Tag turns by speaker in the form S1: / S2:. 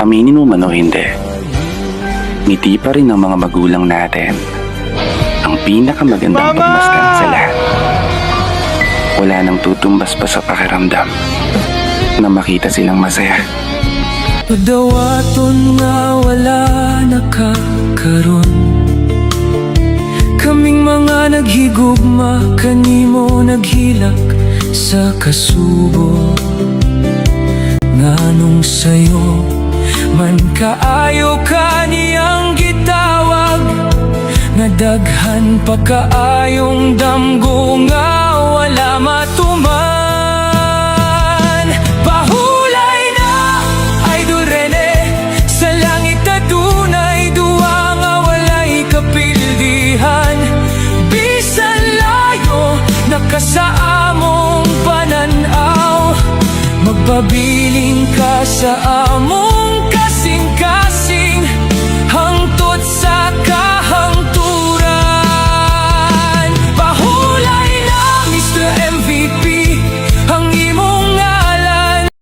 S1: Aminin mo man o hindi, ngiti pa rin ng mga magulang natin ang pinakamagandang pagmasdan sa lahat. Wala nang tutumbas pa sa pakiramdam na makita silang masaya.
S2: Padawaton nga wala nakakaroon, kaming mga naghigugma, kanimo naghilak sa kasubo. Nganong sayo man kaayo kaniyang gitawag, nga daghan pa kaayong damgo nga wala matuman.